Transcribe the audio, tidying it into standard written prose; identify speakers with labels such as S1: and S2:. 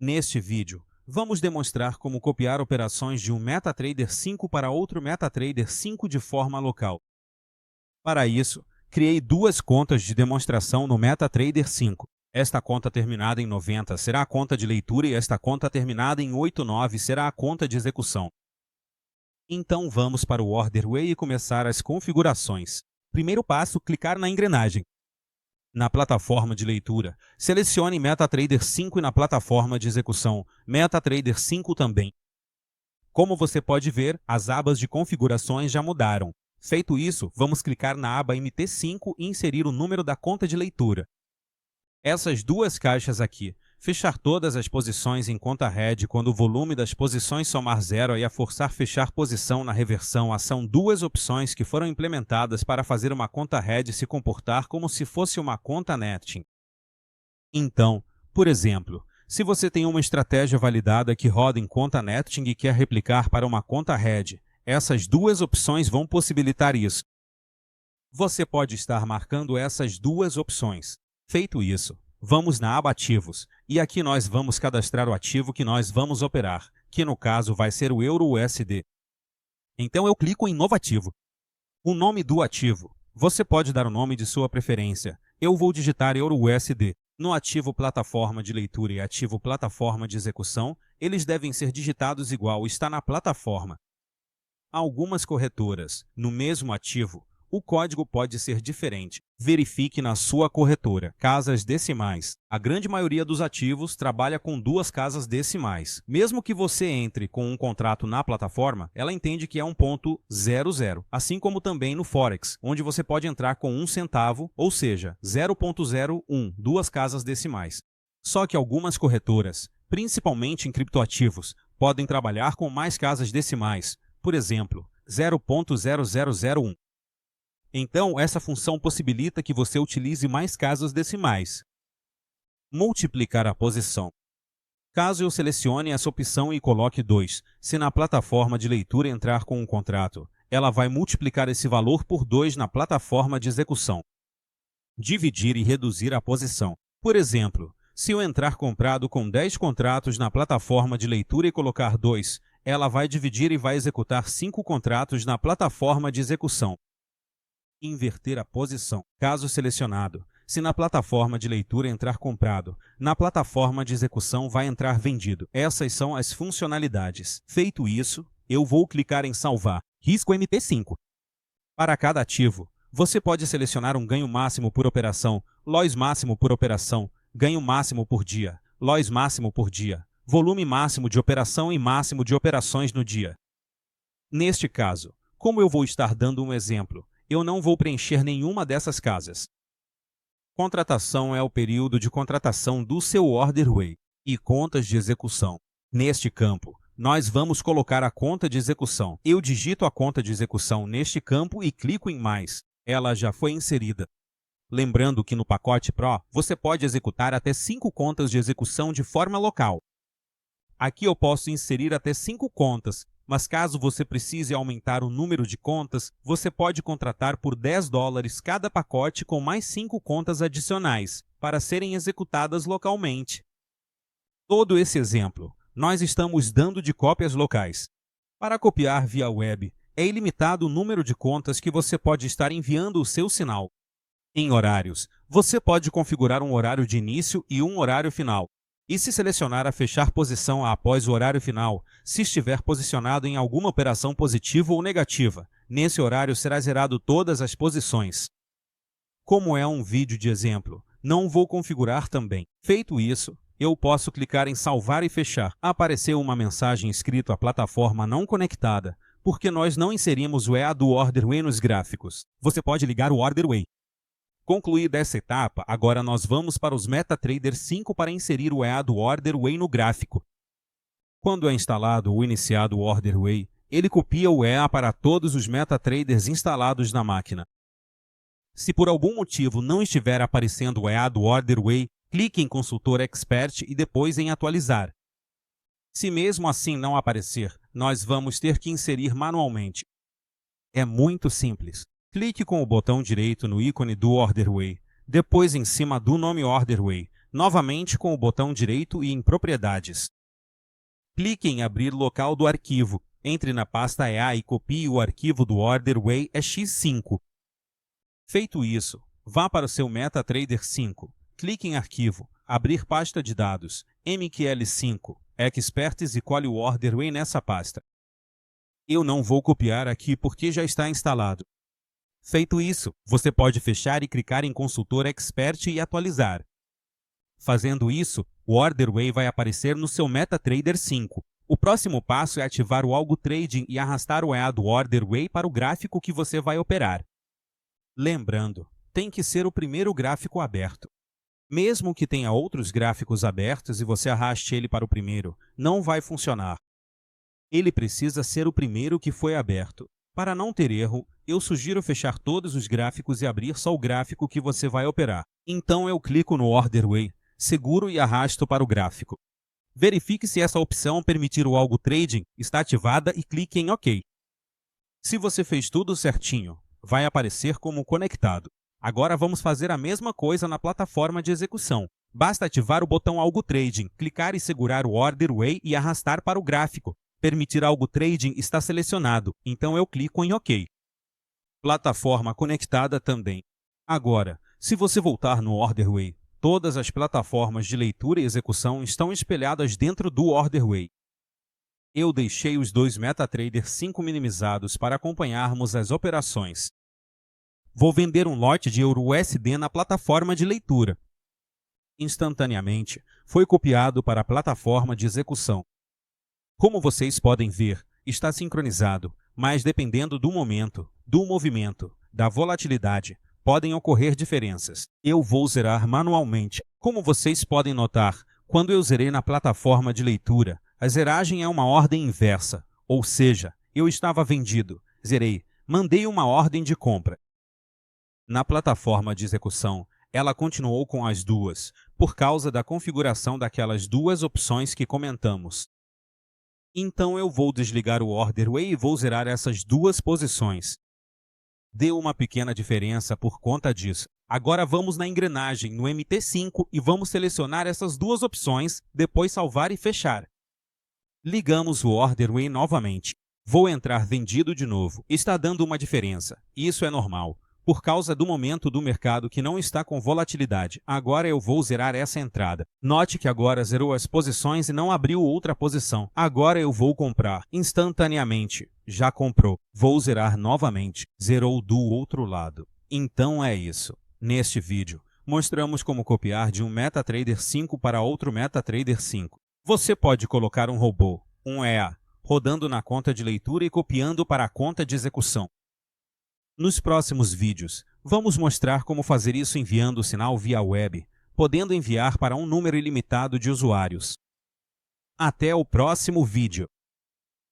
S1: Neste vídeo, vamos demonstrar como copiar operações de um MetaTrader 5 para outro MetaTrader 5 de forma local. Para isso, criei duas contas de demonstração no MetaTrader 5. Esta conta terminada em 90 será a conta de leitura e esta conta terminada em 89 será a conta de execução. Então vamos para o OrderWay e começar as configurações. Primeiro passo, clicar na engrenagem. Na plataforma de leitura, selecione MetaTrader 5 e na plataforma de execução, MetaTrader 5 também. Como você pode ver, as abas de configurações já mudaram. Feito isso, vamos clicar na aba MT5 e inserir o número da conta de leitura. Essas duas caixas aqui, fechar todas as posições em conta head quando o volume das posições somar zero e a forçar fechar posição na reversão são duas opções que foram implementadas para fazer uma conta head se comportar como se fosse uma conta netting. Então, por exemplo, se você tem uma estratégia validada que roda em conta netting e quer replicar para uma conta head, essas duas opções vão possibilitar isso. Você pode estar marcando essas duas opções. Feito isso, vamos na aba Ativos, e aqui nós vamos cadastrar o ativo que nós vamos operar, que no caso vai ser o EURUSD. Então eu clico em Novo Ativo. O nome do ativo, você pode dar o nome de sua preferência. Eu vou digitar EURUSD. No ativo plataforma de leitura e ativo plataforma de execução, eles devem ser digitados igual está na plataforma. Algumas corretoras, no mesmo ativo, o código pode ser diferente. Verifique na sua corretora. Casas decimais. A grande maioria dos ativos trabalha com duas casas decimais. Mesmo que você entre com um contrato na plataforma, ela entende que é 1.00, assim como também no Forex, onde você pode entrar com 1 centavo, ou seja, 0.01, duas casas decimais. Só que algumas corretoras, principalmente em criptoativos, podem trabalhar com mais casas decimais, por exemplo, 0.0001. Então, essa função possibilita que você utilize mais casas decimais. Multiplicar a posição. Caso eu selecione essa opção e coloque 2, se na plataforma de leitura entrar com um contrato, ela vai multiplicar esse valor por 2 na plataforma de execução. Dividir e reduzir a posição. Por exemplo, se eu entrar comprado com 10 contratos na plataforma de leitura e colocar 2, ela vai dividir e vai executar 5 contratos na plataforma de execução. Inverter a posição. Caso selecionado, se na plataforma de leitura entrar comprado, na plataforma de execução vai entrar vendido. Essas são as funcionalidades. Feito isso, eu vou clicar em salvar. Risco MT5. Para cada ativo, você pode selecionar um ganho máximo por operação, loss máximo por operação, ganho máximo por dia, loss máximo por dia, volume máximo de operação e máximo de operações no dia. Neste caso, como eu vou estar dando um exemplo, eu não vou preencher nenhuma dessas casas. Contratação é o período de contratação do seu OrderWay e contas de execução. Neste campo, nós vamos colocar a conta de execução. Eu digito a conta de execução neste campo e clico em mais. Ela já foi inserida. Lembrando que no pacote Pro, você pode executar até 5 contas de execução de forma local. Aqui eu posso inserir até 5 contas, mas caso você precise aumentar o número de contas, você pode contratar por $10 cada pacote com mais 5 contas adicionais, para serem executadas localmente. Todo esse exemplo, nós estamos dando de cópias locais. Para copiar via web, é ilimitado o número de contas que você pode estar enviando o seu sinal. Em horários, você pode configurar um horário de início e um horário final. E se selecionar a fechar posição após o horário final, se estiver posicionado em alguma operação positiva ou negativa, nesse horário será zerado todas as posições. Como é um vídeo de exemplo, não vou configurar também. Feito isso, eu posso clicar em salvar e fechar. Apareceu uma mensagem escrito à plataforma não conectada, porque nós não inserimos o EA do OrderWay nos gráficos. Você pode ligar o OrderWay. Concluída essa etapa, agora nós vamos para os MetaTrader 5 para inserir o EA do OrderWay no gráfico. Quando é instalado ou iniciado o OrderWay, ele copia o EA para todos os MetaTraders instalados na máquina. Se por algum motivo não estiver aparecendo o EA do OrderWay, clique em Consultor Expert e depois em Atualizar. Se mesmo assim não aparecer, nós vamos ter que inserir manualmente. É muito simples. Clique com o botão direito no ícone do OrderWay, depois em cima do nome OrderWay, novamente com o botão direito e em Propriedades. Clique em Abrir local do arquivo. Entre na pasta EA e copie o arquivo do OrderWay EX5. Feito isso, vá para o seu MetaTrader 5. Clique em Arquivo, Abrir pasta de dados, MQL5, Experts e cole o OrderWay nessa pasta. Eu não vou copiar aqui porque já está instalado. Feito isso, você pode fechar e clicar em Consultor Expert e atualizar. Fazendo isso, o OrderWay vai aparecer no seu MetaTrader 5. O próximo passo é ativar o Algo Trading e arrastar o EA do OrderWay para o gráfico que você vai operar. Lembrando, tem que ser o primeiro gráfico aberto. Mesmo que tenha outros gráficos abertos e você arraste ele para o primeiro, não vai funcionar. Ele precisa ser o primeiro que foi aberto. Para não ter erro, eu sugiro fechar todos os gráficos e abrir só o gráfico que você vai operar. Então eu clico no OrderWay, seguro e arrasto para o gráfico. Verifique se essa opção permitir o Algo Trading está ativada e clique em OK. Se você fez tudo certinho, vai aparecer como conectado. Agora vamos fazer a mesma coisa na plataforma de execução. Basta ativar o botão Algo Trading, clicar e segurar o OrderWay e arrastar para o gráfico. Permitir Algo Trading está selecionado, então eu clico em OK. Plataforma conectada também. Agora, se você voltar no OrderWay, todas as plataformas de leitura e execução estão espelhadas dentro do OrderWay. Eu deixei os dois MetaTrader 5 minimizados para acompanharmos as operações. Vou vender um lote de EURUSD na plataforma de leitura. Instantaneamente, foi copiado para a plataforma de execução. Como vocês podem ver, está sincronizado, mas dependendo do momento, do movimento, da volatilidade, podem ocorrer diferenças. Eu vou zerar manualmente. Como vocês podem notar, quando eu zerei na plataforma de leitura, a zeragem é uma ordem inversa, ou seja, eu estava vendido, zerei, mandei uma ordem de compra. Na plataforma de execução, ela continuou com as duas, por causa da configuração daquelas duas opções que comentamos. Então eu vou desligar o OrderWay e vou zerar essas duas posições. Deu uma pequena diferença por conta disso. Agora vamos na engrenagem, no MT5, e vamos selecionar essas duas opções, depois salvar e fechar. Ligamos o OrderWay novamente. Vou entrar vendido de novo. Está dando uma diferença. Isso é normal, por causa do momento do mercado que não está com volatilidade. Agora eu vou zerar essa entrada. Note que agora zerou as posições e não abriu outra posição. Agora eu vou comprar instantaneamente. Já comprou. Vou zerar novamente. Zerou do outro lado. Então é isso. Neste vídeo, mostramos como copiar de um MetaTrader 5 para outro MetaTrader 5. Você pode colocar um robô, um EA, rodando na conta de leitura e copiando para a conta de execução. Nos próximos vídeos, vamos mostrar como fazer isso enviando o sinal via web, podendo enviar para um número ilimitado de usuários. Até o próximo vídeo!